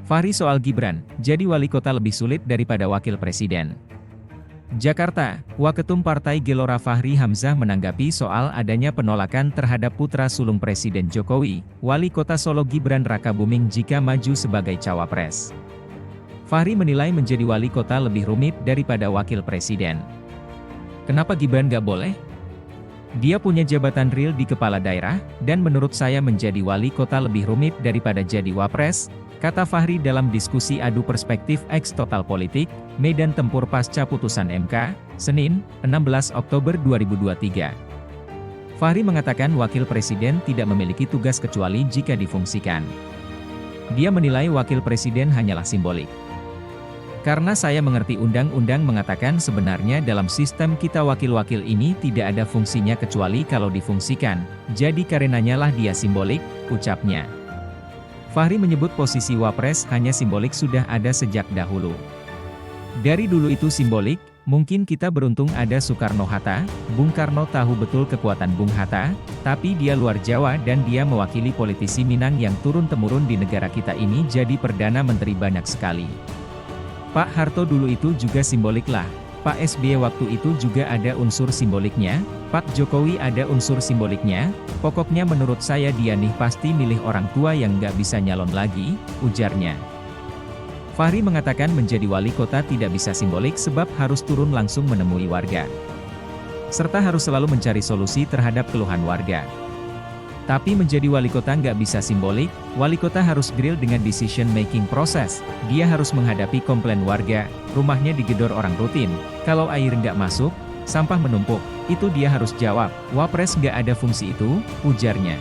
Fahri soal Gibran, jadi wali kota lebih sulit daripada wakil presiden. Jakarta, Waketum Partai Gelora Fahri Hamzah menanggapi soal adanya penolakan terhadap putra sulung Presiden Jokowi, Wali Kota Solo Gibran Rakabuming jika maju sebagai cawapres. Fahri menilai menjadi wali kota lebih rumit daripada wakil presiden. Kenapa Gibran gak boleh? Dia punya jabatan real di kepala daerah, dan menurut saya menjadi wali kota lebih rumit daripada jadi wapres, kata Fahri dalam diskusi adu perspektif X Total Politik, Medan Tempur pasca putusan MK, Senin, 16 Oktober 2023. Fahri mengatakan wakil presiden tidak memiliki tugas kecuali jika difungsikan. Dia menilai wakil presiden hanyalah simbolik. Karena saya mengerti undang-undang mengatakan sebenarnya dalam sistem kita wakil-wakil ini tidak ada fungsinya kecuali kalau difungsikan, jadi karenanya lah dia simbolik, ucapnya. Fahri menyebut posisi wapres hanya simbolik sudah ada sejak dahulu. Dari dulu itu simbolik, mungkin kita beruntung ada Soekarno-Hatta, Bung Karno tahu betul kekuatan Bung Hatta, tapi dia luar Jawa dan dia mewakili politisi Minang yang turun-temurun di negara kita ini jadi Perdana Menteri banyak sekali. Pak Harto dulu itu juga simbolik lah, Pak SBY waktu itu juga ada unsur simboliknya, Pak Jokowi ada unsur simboliknya, pokoknya menurut saya dia nih pasti milih orang tua yang nggak bisa nyalon lagi, ujarnya. Fahri mengatakan menjadi wali kota tidak bisa simbolik sebab harus turun langsung menemui warga. Serta harus selalu mencari solusi terhadap keluhan warga. Tapi menjadi wali kota nggak bisa simbolik, wali kota harus real dengan decision making proses, dia harus menghadapi komplain warga, rumahnya digedor orang rutin, kalau air nggak masuk, sampah menumpuk, itu dia harus jawab, wapres nggak ada fungsi itu, ujarnya.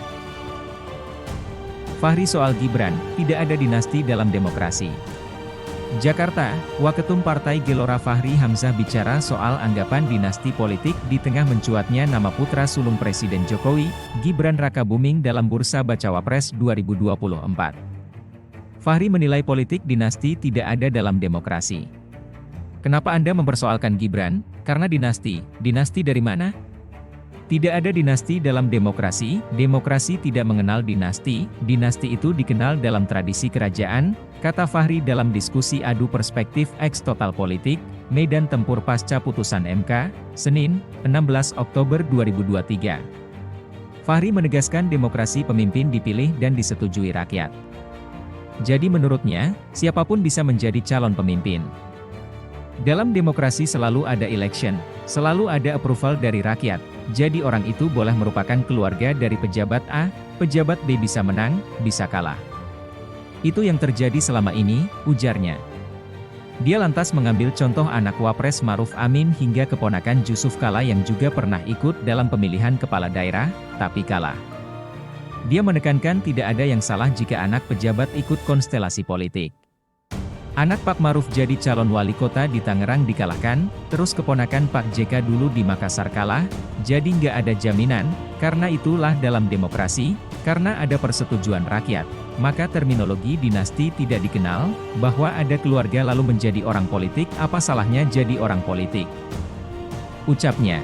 Fahri soal Gibran, tidak ada dinasti dalam demokrasi. Jakarta, Waketum Partai Gelora Fahri Hamzah bicara soal anggapan dinasti politik di tengah mencuatnya nama putra sulung Presiden Jokowi, Gibran Rakabuming dalam bursa Bacawa Pres 2024. Fahri menilai politik dinasti tidak ada dalam demokrasi. Kenapa Anda mempersoalkan Gibran? Karena dinasti dari mana? Tidak ada dinasti dalam demokrasi tidak mengenal dinasti itu dikenal dalam tradisi kerajaan, kata Fahri dalam diskusi adu perspektif X Total Politik, Medan Tempur pasca putusan MK, Senin, 16 Oktober 2023. Fahri menegaskan demokrasi pemimpin dipilih dan disetujui rakyat. Jadi menurutnya, siapapun bisa menjadi calon pemimpin. Dalam demokrasi selalu ada election, selalu ada approval dari rakyat, jadi orang itu boleh merupakan keluarga dari pejabat A, pejabat B bisa menang, bisa kalah. Itu yang terjadi selama ini, ujarnya. Dia lantas mengambil contoh anak Wapres Maruf Amin hingga keponakan Jusuf Kalla yang juga pernah ikut dalam pemilihan kepala daerah, tapi kalah. Dia menekankan tidak ada yang salah jika anak pejabat ikut konstelasi politik. Anak Pak Maruf jadi calon wali kota di Tangerang dikalahkan, terus keponakan Pak JK dulu di Makassar kalah, jadi nggak ada jaminan, karena itulah dalam demokrasi, karena ada persetujuan rakyat, maka terminologi dinasti tidak dikenal, bahwa ada keluarga lalu menjadi orang politik, apa salahnya jadi orang politik? Ucapnya.